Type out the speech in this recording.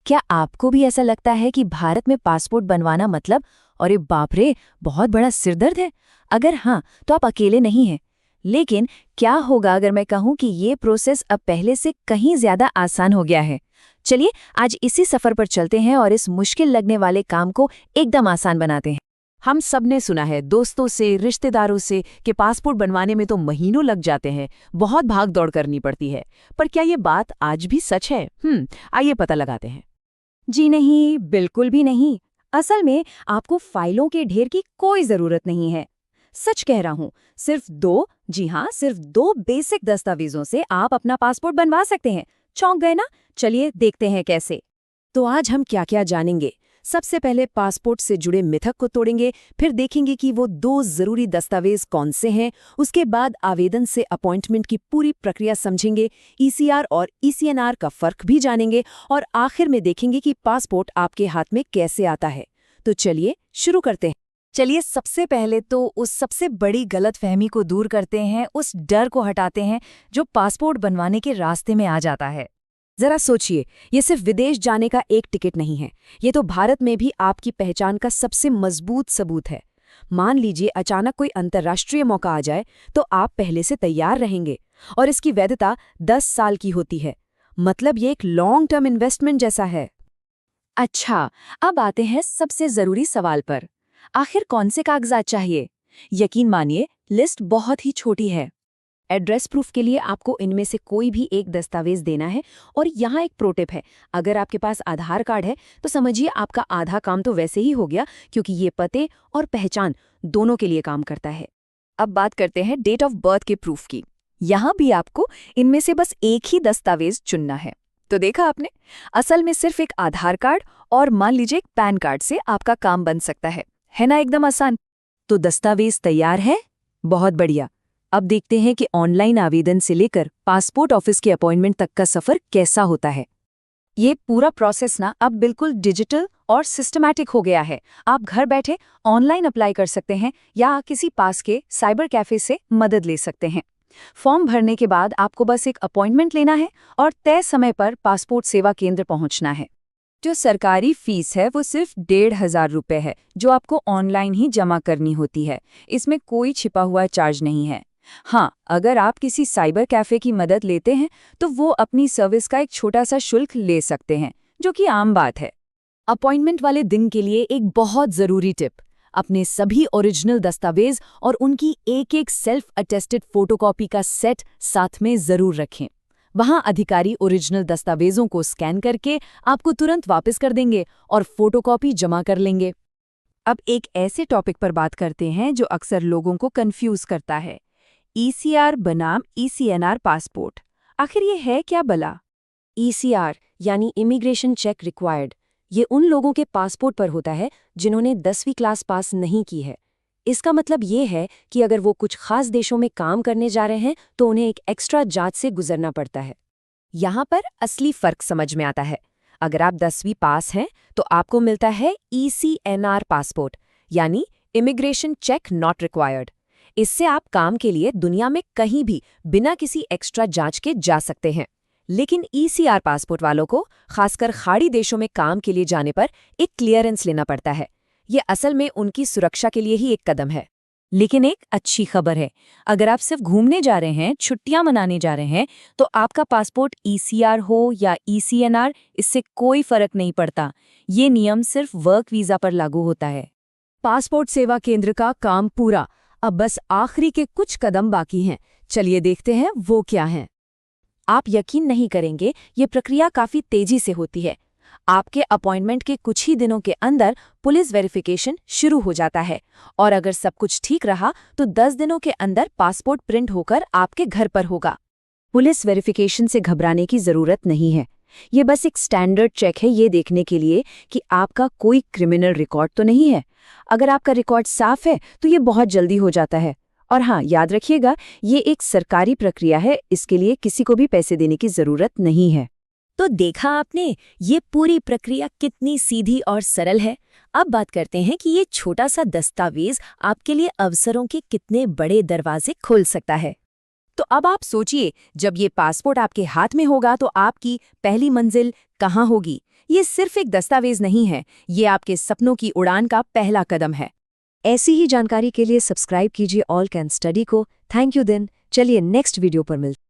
क्या आपको भी ऐसा लगता है कि भारत में पासपोर्ट बनवाना मतलब अरे बाप रे बहुत बड़ा सिरदर्द है? अगर हाँ, तो आप अकेले नहीं हैं। लेकिन क्या होगा अगर मैं कहूँ कि ये प्रोसेस अब पहले से कहीं ज्यादा आसान हो गया है? चलिए आज इसी सफर पर चलते हैं और इस मुश्किल लगने वाले काम को एकदम आसान बनाते हैं। हम सबने सुना है दोस्तों से, रिश्तेदारों से कि पासपोर्ट बनवाने में तो महीनों लग जाते हैं, बहुत भाग दौड़ करनी पड़ती है। पर क्या ये बात आज भी सच है? आइए पता लगाते हैं। जी नहीं, बिल्कुल भी नहीं। असल में आपको फाइलों के ढेर की कोई जरूरत नहीं है। सच कह रहा हूँ, सिर्फ दो, जी हाँ, सिर्फ दो बेसिक दस्तावेजों से आप अपना पासपोर्ट बनवा सकते हैं। चौंक गए ना? चलिए देखते हैं कैसे। तो आज हम क्या क्या जानेंगे? सबसे पहले पासपोर्ट से जुड़े मिथक को तोड़ेंगे, फिर देखेंगे कि वो दो जरूरी दस्तावेज कौन से हैं, उसके बाद आवेदन से अपॉइंटमेंट की पूरी प्रक्रिया समझेंगे, ईसीआर और ईसीएनआर का फर्क भी जानेंगे और आखिर में देखेंगे कि पासपोर्ट आपके हाथ में कैसे आता है। तो चलिए शुरू करते हैं। चलिए सबसे पहले तो उस सबसे बड़ी गलतफहमी को दूर करते हैं, उस डर को हटाते हैं जो पासपोर्ट बनवाने के रास्ते में आ जाता है। जरा सोचिए, ये सिर्फ विदेश जाने का एक टिकट नहीं है, ये तो भारत में भी आपकी पहचान का सबसे मजबूत सबूत है। मान लीजिए अचानक कोई अंतर्राष्ट्रीय मौका आ जाए तो आप पहले से तैयार रहेंगे, और इसकी वैधता 10 साल की होती है। मतलब ये एक लॉन्ग टर्म इन्वेस्टमेंट जैसा है। अच्छा, अब आते हैं सबसे जरूरी सवाल पर। आखिर कौन से कागजात चाहिए? यकीन मानिए, लिस्ट बहुत ही छोटी है। एड्रेस प्रूफ के लिए आपको इनमें से कोई भी एक दस्तावेज देना है, और यहाँ एक प्रो टिप है। अगर आपके पास आधार कार्ड है तो समझिए आपका आधा काम तो वैसे ही हो गया, क्योंकि ये पते और पहचान दोनों के लिए काम करता है। अब बात करते हैं डेट ऑफ बर्थ के प्रूफ की। यहाँ भी आपको इनमें से बस एक ही दस्तावेज चुनना है। तो देखा आपने, असल में सिर्फ एक आधार कार्ड और मान लीजिए एक पैन कार्ड से आपका काम बन सकता है ना? एकदम आसान। तो दस्तावेज तैयार है? बहुत बढ़िया। अब देखते हैं कि ऑनलाइन आवेदन से लेकर पासपोर्ट ऑफिस के अपॉइंटमेंट तक का सफर कैसा होता है। ये पूरा प्रोसेस ना अब बिल्कुल डिजिटल और सिस्टमैटिक हो गया है। आप घर बैठे ऑनलाइन अप्लाई कर सकते हैं या किसी पास के साइबर कैफे से मदद ले सकते हैं। फॉर्म भरने के बाद आपको बस एक अपॉइंटमेंट लेना है और तय समय पर पासपोर्ट सेवा केंद्र पहुंचना है। जो सरकारी फीस है वो सिर्फ 1,500 रुपये है, जो आपको ऑनलाइन ही जमा करनी होती है। इसमें कोई छिपा हुआ चार्ज नहीं है। हाँ, अगर आप किसी साइबर कैफे की मदद लेते हैं तो वो अपनी सर्विस का एक छोटा सा शुल्क ले सकते हैं, जो कि आम बात है। अपॉइंटमेंट वाले दिन के लिए एक बहुत ज़रूरी टिप, अपने सभी ओरिजिनल दस्तावेज और उनकी एक-एक सेल्फ अटेस्टेड फोटोकॉपी का सेट साथ में ज़रूर रखें। वहाँ अधिकारी ओरिजिनल दस्तावेजों को स्कैन करके आपको तुरंत वापस कर देंगे और फोटोकॉपी जमा कर लेंगे। अब एक ऐसे टॉपिक पर बात करते हैं जो अक्सर लोगों को कंफ्यूज करता है, ईसीआर बनाम ईसीएनआर पासपोर्ट। आखिर ये है क्या भला? ईसीआर यानी इमिग्रेशन चेक रिक्वायर्ड, ये उन लोगों के पासपोर्ट पर होता है जिन्होंने 10वीं क्लास पास नहीं की है। इसका मतलब ये है कि अगर वो कुछ खास देशों में काम करने जा रहे हैं तो उन्हें एक एक्स्ट्रा जांच से गुजरना पड़ता है। यहाँ पर असली फर्क समझ में आता है। अगर आप 10वीं पास हैं तो आपको मिलता है ईसीएनआर पासपोर्ट, यानी इमिग्रेशन चेक नॉट रिक्वायर्ड। इससे आप काम के लिए दुनिया में कहीं भी बिना किसी एक्स्ट्रा जांच के जा सकते हैं। लेकिन ईसीआर पासपोर्ट वालों को खासकर खाड़ी देशों में काम के लिए जाने पर एक क्लियरेंस लेना पड़ता है। ये असल में उनकी सुरक्षा के लिए ही एक कदम है। लेकिन एक अच्छी खबर है, अगर आप सिर्फ घूमने जा रहे हैं, छुट्टियां मनाने जा रहे हैं, तो आपका पासपोर्ट ईसीआर हो या ईसीएनआर, इससे कोई फर्क नहीं पड़ता। ये नियम सिर्फ वर्क वीजा पर लागू होता है। पासपोर्ट सेवा केंद्र का काम पूरा। अब बस आखिरी के कुछ कदम बाकी हैं। चलिए देखते हैं वो क्या हैं। आप यकीन नहीं करेंगे, ये प्रक्रिया काफी तेजी से होती है। आपके अपॉइंटमेंट के कुछ ही दिनों के अंदर पुलिस वेरिफिकेशन शुरू हो जाता है, और अगर सब कुछ ठीक रहा तो 10 दिनों के अंदर पासपोर्ट प्रिंट होकर आपके घर पर होगा। पुलिस वेरिफिकेशन से घबराने की जरूरत नहीं है। ये बस एक स्टैंडर्ड चेक है, ये देखने के लिए कि आपका कोई क्रिमिनल रिकॉर्ड तो नहीं है। अगर आपका रिकॉर्ड साफ है तो ये बहुत जल्दी हो जाता है। और हाँ, याद रखिएगा, ये एक सरकारी प्रक्रिया है, इसके लिए किसी को भी पैसे देने की जरूरत नहीं है। तो देखा आपने, ये पूरी प्रक्रिया कितनी सीधी और सरल है। अब बात करते हैं कि ये छोटा सा दस्तावेज आपके लिए अवसरों के कितने बड़े दरवाजे खोल सकता है। तो अब आप सोचिए, जब ये पासपोर्ट आपके हाथ में होगा तो आपकी पहली मंजिल कहाँ होगी? ये सिर्फ एक दस्तावेज नहीं है, ये आपके सपनों की उड़ान का पहला कदम है। ऐसी ही जानकारी के लिए सब्सक्राइब कीजिए ऑल कैन स्टडी को। थैंक यू दिन। चलिए नेक्स्ट वीडियो पर मिलते हैं।